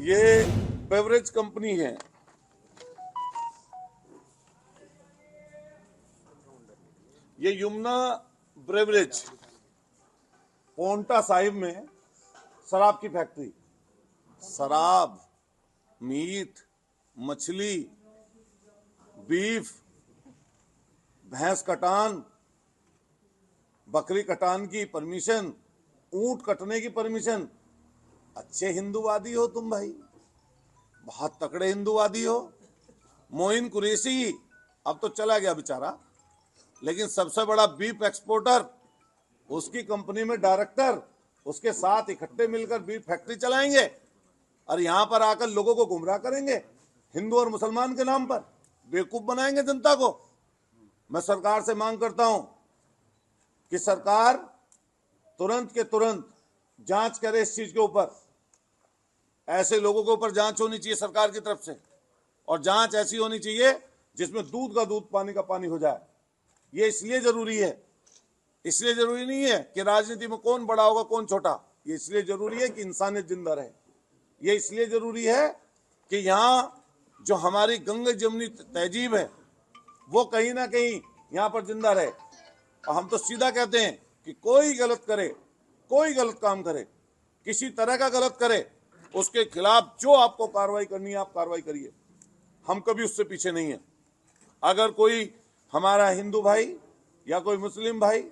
ये beverage company है। ये यमुना ब्रेवरेज पोंटा साहिब में शराब की फैक्ट्री। शराब, मीट, मछली, बीफ, भैंस कटान, बकरी कटान की परमिशन, ऊंट कटने की परमिशन। अच्छे हिंदूवादी हो तुम भाई, बहुत तकड़े हिंदूवादी हो। मोइन कुरैशी अब तो चला गया बेचारा, लेकिन सबसे बड़ा बीफ एक्सपोर्टर, उसकी कंपनी में डायरेक्टर, उसके साथ इकट्ठे मिलकर बीफ फैक्ट्री चलाएंगे और यहां पर आकर लोगों को गुमराह करेंगे, हिंदू और मुसलमान के नाम पर बेवकूफ बनाएंगे जनता को। मैं सरकार से मांग करता हूं कि सरकार तुरंत के तुरंत जांच करे इस चीज के ऊपर। ऐसे लोगों के ऊपर जांच होनी चाहिए सरकार की तरफ से, और जांच ऐसी होनी चाहिए जिसमें दूध का दूध, पानी का पानी हो जाए। ये इसलिए जरूरी है, इसलिए जरूरी नहीं है कि राजनीति में कौन बड़ा होगा कौन छोटा। ये इसलिए जरूरी है कि इंसानियत जिंदा रहे। ये इसलिए जरूरी है कि यहाँ जो हमारी गंगा जमुनी तहजीब है वो कहीं ना कहीं यहाँ पर जिंदा रहे। और हम तो सीधा कहते हैं कि कोई गलत करे, कोई गलत काम करे, किसी तरह का गलत करे, उसके खिलाफ जो आपको कार्रवाई करनी है आप कार्रवाई करिए। हम कभी उससे पीछे नहीं है। अगर कोई हमारा हिंदू भाई या कोई मुस्लिम भाई,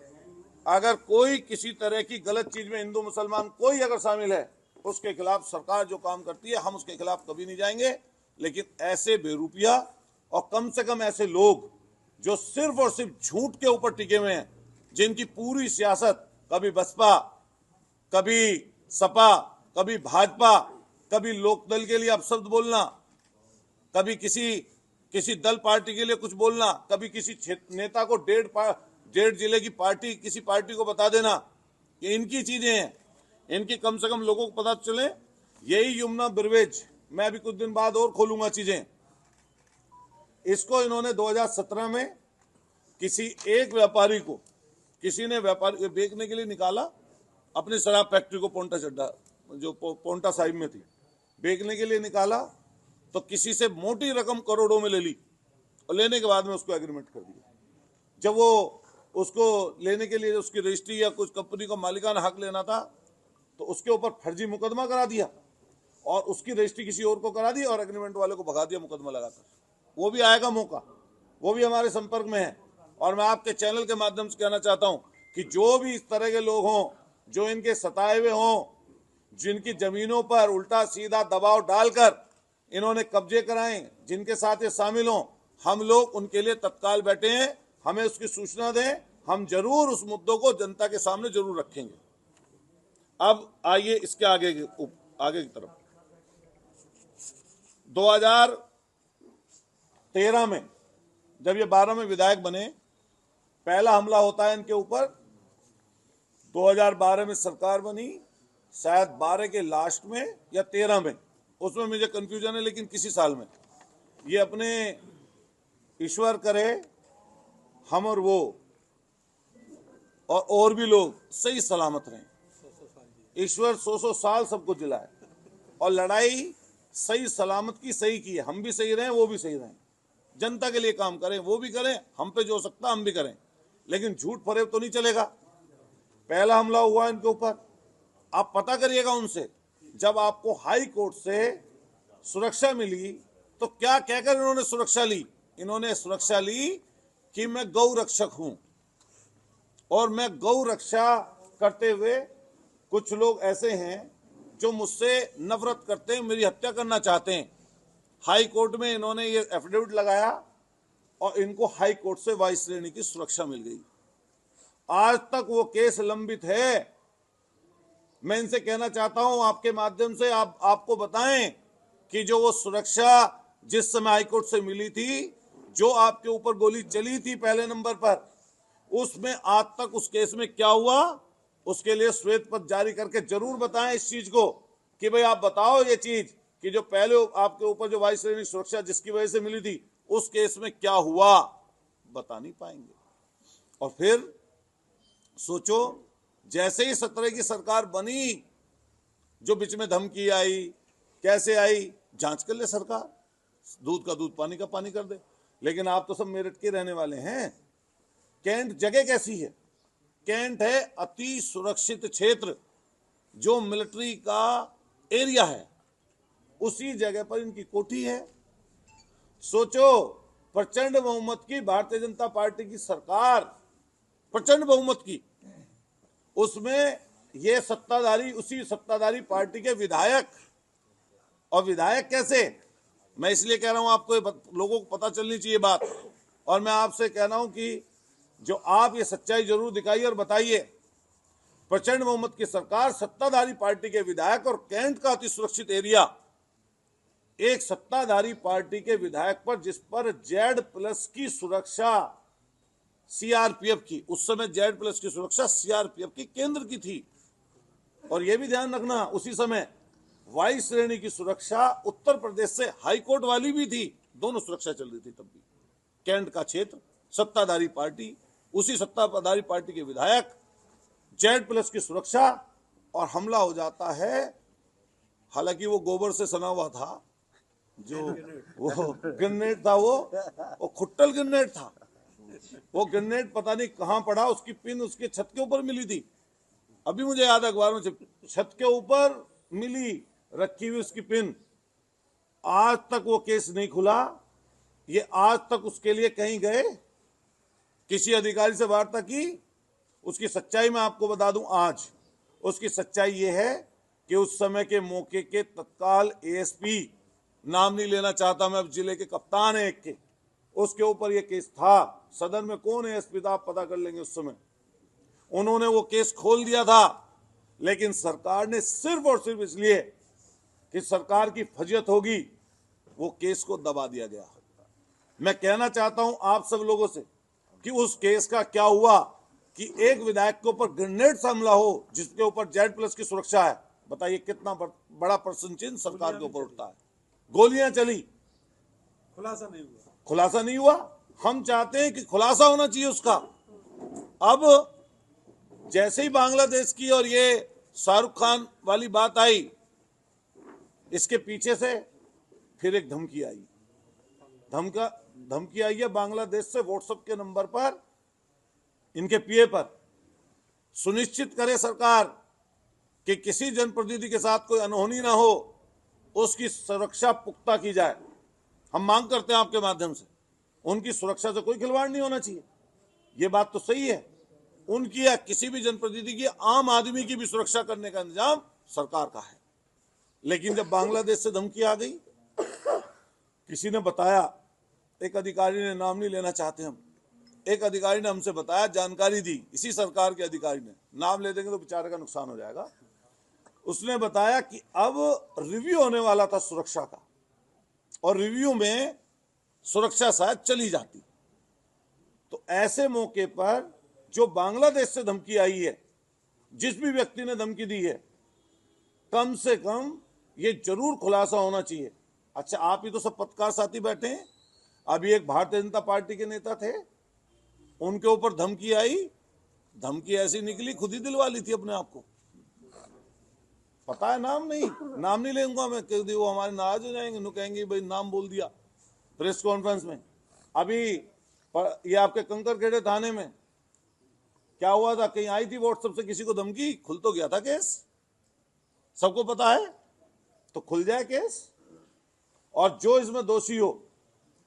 अगर कोई किसी तरह की गलत चीज में, हिंदू मुसलमान कोई अगर शामिल है, उसके खिलाफ सरकार जो काम करती है हम उसके खिलाफ कभी नहीं जाएंगे। लेकिन ऐसे बेरूपिया और कम से कम ऐसे लोग जो सिर्फ और सिर्फ झूठ के ऊपर टिके हुए हैं, जिनकी पूरी सियासत कभी बसपा, कभी सपा, कभी भाजपा, कभी लोकदल के लिए अपशब्द बोलना, कभी किसी दल पार्टी के लिए कुछ बोलना, कभी किसी नेता को डेढ़ जिले की पार्टी, किसी पार्टी को बता देना, ये इनकी चीजें हैं। इनकी कम से कम लोगों को पता चले। यही यमुना ब्रेवरेज, मैं अभी कुछ दिन बाद और खोलूंगा चीजें। इसको इन्होंने 2017 में किसी एक व्यापारी को, किसी ने व्यापारी बेचने के लिए निकाला अपनी शराब फैक्ट्री को, पोंटा चड्डा जो पोंटा साहिब में थी, बेचने के लिए निकाला तो किसी से मोटी रकम करोड़ों में ले ली, और लेने के बाद में उसको एग्रीमेंट कर दिया। जब वो उसको लेने के लिए उसकी रजिस्ट्री या कुछ कंपनी को मालिकाना हक लेना था तो उसके ऊपर फर्जी मुकदमा करा दिया और उसकी रजिस्ट्री किसी और को करा दी और एग्रीमेंट वाले को भगा दिया मुकदमा लगाकर। वो भी आएगा मौका, वो भी हमारे संपर्क में है। और मैं आपके चैनल के माध्यम से कहना चाहता हूं कि जो भी इस तरह के लोग हों, जो इनके सताए हुए हों, जिनकी जमीनों पर उल्टा सीधा दबाव डालकर इन्होंने कब्जे कराए, जिनके साथ ये शामिल हों, हम लोग उनके लिए तत्काल बैठे हैं। हमें उसकी सूचना दें, हम जरूर उस मुद्दों को जनता के सामने जरूर रखेंगे। अब आइए इसके आगे की तरफ। 2013 में जब ये 12 में विधायक बने, पहला हमला होता है इनके ऊपर। 2012 में सरकार बनी, शायद 12 के लास्ट में या 13 में, उसमें मुझे कंफ्यूजन है, लेकिन किसी साल में ये अपने ईश्वर करे हम और वो और भी लोग सही सलामत रहें। ईश्वर 100 साल सबको जिलाए और लड़ाई सही सलामत की सही की है। हम भी सही रहें, वो भी सही रहें, जनता के लिए काम करें, वो भी करें, हम पे जो हो सकता हम भी करें, लेकिन झूठ फरेब तो नहीं चलेगा। पहला हमला हुआ इनके ऊपर, आप पता करिएगा उनसे। जब आपको हाई कोर्ट से सुरक्षा मिली तो क्या कहकर इन्होंने सुरक्षा ली? इन्होंने सुरक्षा ली कि मैं गौ रक्षक हूं और मैं गौ रक्षा करते हुए, कुछ लोग ऐसे हैं जो मुझसे नफरत करते हैं, मेरी हत्या करना चाहते हैं। हाई कोर्ट में इन्होंने ये एफिडेविट लगाया और इनको हाई कोर्ट से वाइस श्रेणी की सुरक्षा मिल गई। आज तक वो केस लंबित है। मैं इनसे कहना चाहता हूं आपके माध्यम से, आपको बताएं कि जो वो सुरक्षा जिस समय हाईकोर्ट से मिली थी, जो आपके ऊपर गोली चली थी पहले नंबर पर, उसमें आज तक उस केस में क्या हुआ, उसके लिए श्वेत पत्र जारी करके जरूर बताएं इस चीज को कि भाई आप बताओ ये चीज कि जो पहले आपके ऊपर जो वाइस श्रेणी सुरक्षा जिसकी वजह से मिली थी, उस केस में क्या हुआ, बता नहीं पाएंगे। और फिर सोचो, जैसे ही 17 की सरकार बनी, जो बीच में धमकी आई, कैसे आई जांच कर ले सरकार, दूध का दूध पानी का पानी कर दे। लेकिन आप तो सब मेरठ के रहने वाले हैं। कैंट जगह कैसी है? कैंट है अति सुरक्षित क्षेत्र, जो मिलिट्री का एरिया है, उसी जगह पर इनकी कोठी है। सोचो, प्रचंड बहुमत की भारतीय जनता पार्टी की सरकार, प्रचंड बहुमत की, उसमें ये सत्ताधारी, उसी सत्ताधारी पार्टी के विधायक, और विधायक कैसे, मैं इसलिए कह रहा हूं आपको, लोगों को पता चलनी चाहिए बात। और मैं आपसे कह रहा हूं कि जो आप ये सच्चाई जरूर दिखाइए और बताइए। प्रचंड बहुमत की सरकार, सत्ताधारी पार्टी के विधायक, और कैंट का अति सुरक्षित एरिया, एक सत्ताधारी पार्टी के विधायक पर, जिस पर Z+ की सुरक्षा सीआरपीएफ की, उस समय Z+ की सुरक्षा सीआरपीएफ की केंद्र की थी। और यह भी ध्यान रखना, उसी समय वायु श्रेणी की सुरक्षा उत्तर प्रदेश से हाईकोर्ट वाली भी थी। दोनों सुरक्षा चल रही थी तब भी। कैंट का क्षेत्र, सत्ताधारी पार्टी, उसी सत्ताधारी पार्टी के विधायक, Z+ की सुरक्षा, और हमला हो जाता है। हालांकि वो गोबर से सना हुआ था, जो वो ग्रेनेड था, वो खुट्टल ग्रेनेड था। वो ग्रेनेड पता नहीं कहां पड़ा, उसकी पिन उसके छत के ऊपर मिली थी। अभी मुझे याद है, अखबार में छत के ऊपर मिली रखी हुई उसकी पिन। आज तक वो केस नहीं खुला। ये आज तक उसके लिए कहीं गए, किसी अधिकारी से वार्ता की? उसकी सच्चाई मैं आपको बता दूं। आज उसकी सच्चाई ये है कि उस समय के मौके के तत्काल एएसपी, नाम नहीं लेना चाहता मैं, अब जिले के कप्तान है एक के, उसके ऊपर ये केस था। सदन में कौन एएसपी था आप पता कर लेंगे। उस समय उन्होंने वो केस खोल दिया था, लेकिन सरकार ने सिर्फ और सिर्फ इसलिए कि सरकार की फजियत होगी, वो केस को दबा दिया गया। मैं कहना चाहता हूं आप सब लोगों से कि उस केस का क्या हुआ कि एक विधायक के ऊपर ग्रेनेड से हमला हो, जिसके ऊपर Z+ की सुरक्षा है। बताइए कितना बड़ा प्रश्न चिन्ह सरकार के ऊपर उठता है। गोलियां चली, खुलासा नहीं हुआ। खुलासा नहीं हुआ। हम चाहते हैं कि खुलासा होना चाहिए उसका। अब जैसे ही बांग्लादेश की और ये शाहरुख खान वाली बात आई, इसके पीछे से फिर एक धमकी आई। धमकी आई है बांग्लादेश से व्हाट्सएप के नंबर पर, इनके पीए पर। सुनिश्चित करे सरकार कि किसी जनप्रतिनिधि के साथ कोई अनहोनी ना हो, उसकी सुरक्षा पुख्ता की जाए। हम मांग करते हैं आपके माध्यम से, उनकी सुरक्षा से कोई खिलवाड़ नहीं होना चाहिए। ये बात तो सही है, उनकी या किसी भी जनप्रतिनिधि की, आम आदमी की भी सुरक्षा करने का इंतजाम सरकार का है। लेकिन जब बांग्लादेश से धमकी आ गई, किसी ने बताया, एक अधिकारी ने, नाम नहीं लेना चाहते हम, एक अधिकारी ने हमसे बताया, जानकारी दी, इसी सरकार के अधिकारी ने, नाम ले देंगे तो बेचारे का नुकसान हो जाएगा। उसने बताया कि अब रिव्यू होने वाला था सुरक्षा का, और रिव्यू में सुरक्षा शायद चली जाती। तो ऐसे मौके पर जो बांग्लादेश से धमकी आई है, जिस भी व्यक्ति ने धमकी दी है, कम से कम ये जरूर खुलासा होना चाहिए। अच्छा, आप ही तो सब पत्रकार साथी बैठे हैं। अभी एक भारतीय जनता पार्टी के नेता थे, उनके ऊपर धमकी आई, धमकी ऐसी निकली, खुद ही दिलवा ली थी अपने आप को। पता है, नाम नहीं लेंगे मैं, क्योंकि वो हमारे नाराज हो जाएंगे, कहेंगे भाई नाम बोल दिया प्रेस कॉन्फ्रेंस में। अभी ये आपके कंकरखेड़े थाने में क्या हुआ था, कहीं आई थी व्हाट्सएप से किसी को धमकी, खुल तो गया था केस, सबको पता है, तो खुल जाए केस। और जो इसमें दोषी हो,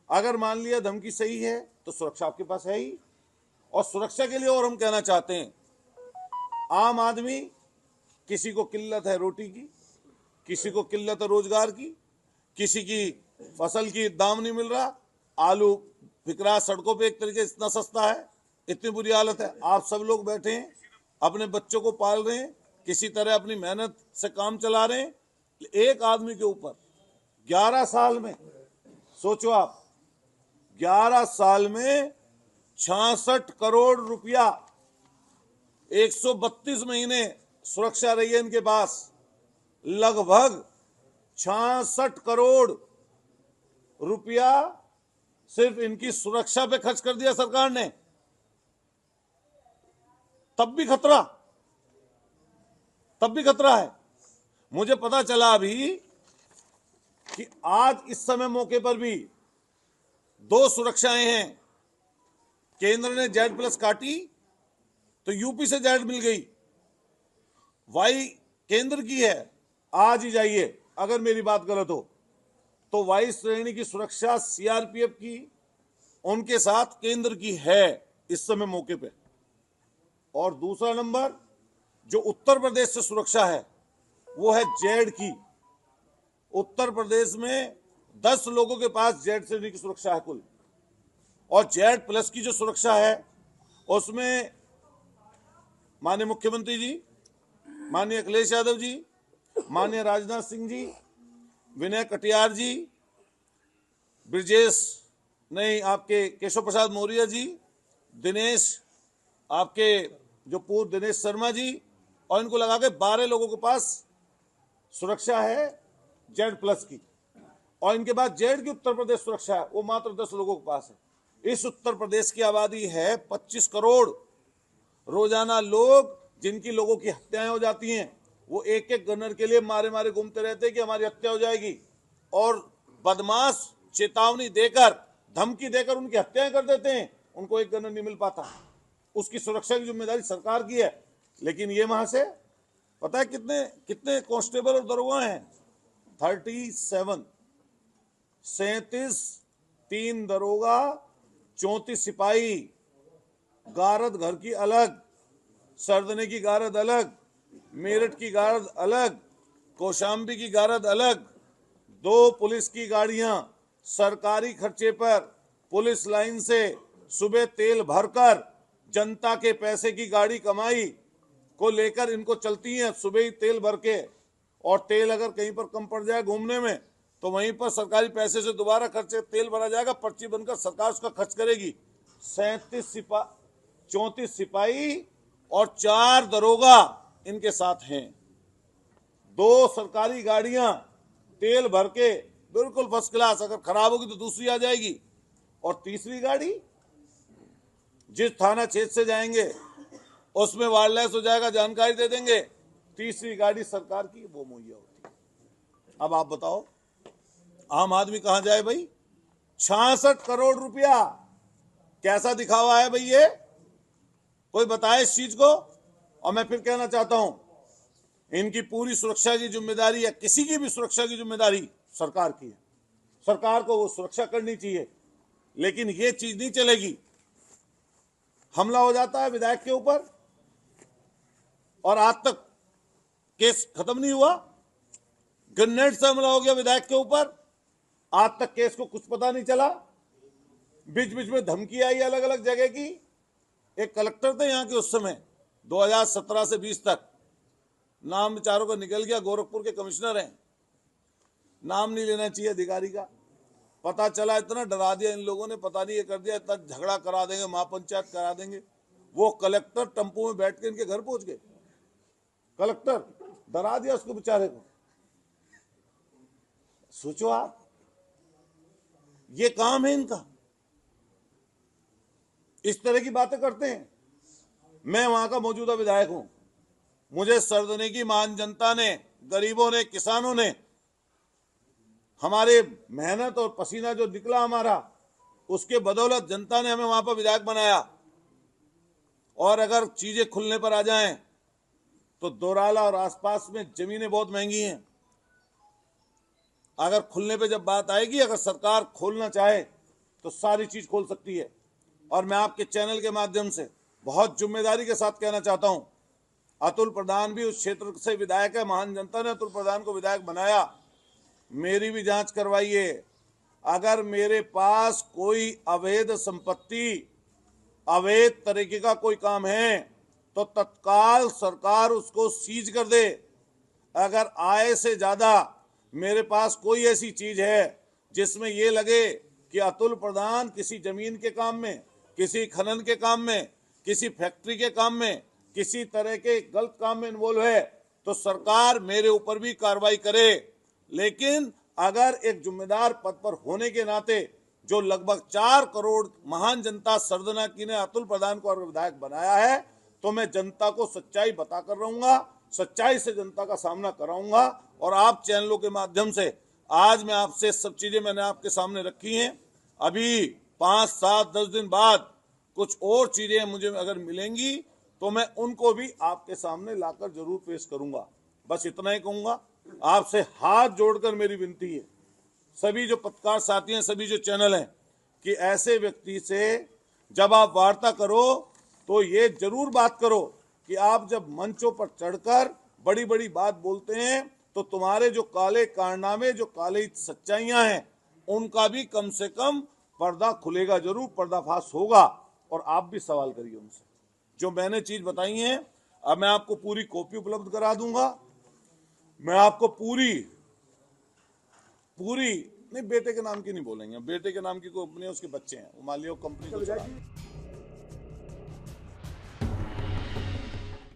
अगर मान लिया धमकी सही है, तो सुरक्षा आपके पास है ही। और सुरक्षा के लिए और हम कहना चाहते हैं, आम आदमी, किसी को किल्लत है रोटी की, किसी को किल्लत है रोजगार की, किसी की फसल की दाम नहीं मिल रहा, आलू बिक रहा सड़कों पे एक तरीके से, इतना सस्ता है, इतनी बुरी हालत है। आप सब लोग बैठे हैं, अपने बच्चों को पाल रहे हैं, किसी तरह अपनी मेहनत से काम चला रहे हैं। एक आदमी के ऊपर 11 साल में, सोचो आप, 11 साल में 66 करोड़ रुपया, 132 महीने सुरक्षा रही है इनके पास, लगभग 66 करोड़ रुपया सिर्फ इनकी सुरक्षा पे खर्च कर दिया सरकार ने। तब भी खतरा है। मुझे पता चला अभी कि आज इस समय मौके पर भी दो सुरक्षाएं हैं। केंद्र ने Z+ काटी तो यूपी से Z मिल गई, वाई केंद्र की है। आज ही जाइए, अगर मेरी बात गलत हो तो वाई श्रेणी की सुरक्षा CRPF की उनके साथ केंद्र की है इस समय मौके पे। और दूसरा नंबर जो उत्तर प्रदेश से सुरक्षा है वो है Z की। उत्तर प्रदेश में 10 लोगों के पास Z श्रेणी की सुरक्षा है कुल, और Z+ की जो सुरक्षा है उसमें माननीय मुख्यमंत्री जी, माननीय अखिलेश यादव जी, माननीय राजनाथ सिंह जी, विनय कटियार जी, ब्रिजेश नहीं आपके केशव प्रसाद मौर्य जी, दिनेश आपके जो पूर्व दिनेश शर्मा जी, और इनको लगा के 12 लोगों के पास सुरक्षा है Z+ की। और इनके बाद Z की उत्तर प्रदेश सुरक्षा है वो मात्र 10 लोगों के पास है। इस उत्तर प्रदेश की आबादी है 25 करोड़। रोजाना लोग जिनकी लोगों की हत्याएं हो जाती हैं वो एक एक गनर के लिए मारे मारे घूमते रहते हैं कि हमारी हत्या हो जाएगी, और बदमाश चेतावनी देकर, धमकी देकर उनकी हत्याएं कर देते हैं। उनको एक गनर नहीं मिल पाता। उसकी सुरक्षा की जिम्मेदारी सरकार की है। लेकिन ये वहां से पता है कितने कितने कांस्टेबल और दरोगा हैं? 37, 37, 3 दरोगा, 34 सिपाही, गारद घर की अलग, सरदने की गारद अलग, मेरठ की गारद अलग, कौशाम्बी की गारद अलग, 2 पुलिस की गाड़ियां सरकारी खर्चे पर पुलिस लाइन से सुबह तेल भरकर, जनता के पैसे की गाड़ी कमाई को लेकर इनको चलती हैं सुबह ही तेल भर के। और तेल अगर कहीं पर कम पड़ जाए घूमने में तो वहीं पर सरकारी पैसे से दोबारा खर्चे तेल भरा जाएगा, पर्ची बनकर सरकार उसका खर्च करेगी। 34 सिपाही और 4 दरोगा इनके साथ हैं। 2 सरकारी गाड़ियां तेल भर के बिल्कुल फर्स्ट क्लास, अगर खराब होगी तो दूसरी आ जाएगी। और तीसरी गाड़ी जिस थाना क्षेत्र से जाएंगे उसमें वायरलेस हो जाएगा, जानकारी दे देंगे। तीसरी गाड़ी सरकार की वो मुहैया होती है। अब आप बताओ आम आदमी कहां जाए भाई? 66 करोड़ रुपया कैसा दिखावा है भाई ये? कोई बताए इस चीज को। और मैं फिर कहना चाहता हूं, इनकी पूरी सुरक्षा की जिम्मेदारी या किसी की भी सुरक्षा की जिम्मेदारी सरकार की है। सरकार को वो सुरक्षा करनी चाहिए। लेकिन ये चीज नहीं चलेगी। हमला हो जाता है विधायक के ऊपर और आज तक केस खत्म नहीं हुआ। ग्रेनेड से हमला हो गया विधायक के ऊपर, आज तक केस को कुछ पता नहीं चला। बीच बीच में धमकी आई अलग अलग जगह की। एक कलेक्टर थे यहाँ के उस समय 2017 से 20 तक, नाम चारों का निकल गया, गोरखपुर के कमिश्नर हैं, नाम नहीं लेना चाहिए अधिकारी का। पता चला इतना डरा दिया इन लोगों ने, पता नहीं ये कर दिया, इतना झगड़ा करा देंगे, महापंचायत करा देंगे। वो कलेक्टर टेम्पो में बैठ के इनके घर पहुंच गए। कलेक्टर डरा दिया उसको बेचारे को। सोचो आप, ये काम है इनका, इस तरह की बातें करते हैं। मैं वहां का मौजूदा विधायक हूं। मुझे सरदने की महान जनता ने, गरीबों ने, किसानों ने, हमारे मेहनत और पसीना जो निकला हमारा, उसके बदौलत जनता ने हमें वहां पर विधायक बनाया। और अगर चीजें खुलने पर आ जाएं तो दोराला और आसपास में जमीनें बहुत महंगी हैं। अगर खुलने पे जब बात आएगी, अगर सरकार खोलना चाहे तो सारी चीज खोल सकती है। और मैं आपके चैनल के माध्यम से बहुत जिम्मेदारी के साथ कहना चाहता हूं, अतुल प्रधान भी उस क्षेत्र से विधायक है। महान जनता ने अतुल प्रधान को विधायक बनाया। मेरी भी जांच करवाइए। अगर मेरे पास कोई अवैध संपत्ति, अवैध तरीके का कोई काम है तो तत्काल सरकार उसको सीज कर दे। अगर आय से ज्यादा मेरे पास कोई ऐसी चीज है जिसमें ये लगे कि अतुल प्रधान किसी जमीन के काम में, किसी खनन के काम में, किसी फैक्ट्री के काम में, किसी तरह के गलत काम में इन्वॉल्व है, तो सरकार मेरे ऊपर भी कार्रवाई करे। लेकिन अगर एक जिम्मेदार पद पर होने के नाते जो लगभग 4 करोड़ महान जनता सरदना की ने अतुल प्रधान को विधायक बनाया है, तो मैं जनता को सच्चाई बताकर रहूंगा, सच्चाई से जनता का सामना कराऊंगा। और आप चैनलों के माध्यम से आज मैं आपसे सब चीजें मैंने आपके सामने रखी हैं। अभी 5, 7, 10 दिन बाद कुछ और चीजें मुझे अगर मिलेंगी तो मैं उनको भी आपके सामने लाकर जरूर पेश करूंगा। बस इतना ही कहूंगा। आपसे हाथ जोड़कर मेरी विनती है, सभी जो पत्रकार साथी हैं, सभी जो चैनल हैं, कि ऐसे व्यक्ति से जब आप वार्ता करो तो ये जरूर बात करो कि आप जब मंचों पर चढ़कर बड़ी बड़ी बात बोलते हैं तो तुम्हारे जो काले कारनामे, जो काली सच्चाइयां हैं, उनका भी कम से कम पर्दा खुलेगा जरूर, पर्दाफाश होगा, और आप भी सवाल करिए उनसे। जो मैंने चीज बताई है, अब मैं आपको पूरी कॉपी उपलब्ध करा दूंगा। मैं आपको पूरी नहीं, बेटे के नाम की नहीं बोलेंगे, बेटे के नाम की कंपनी है, उसके बच्चे हैं, वो मान लिया कंपनी को चला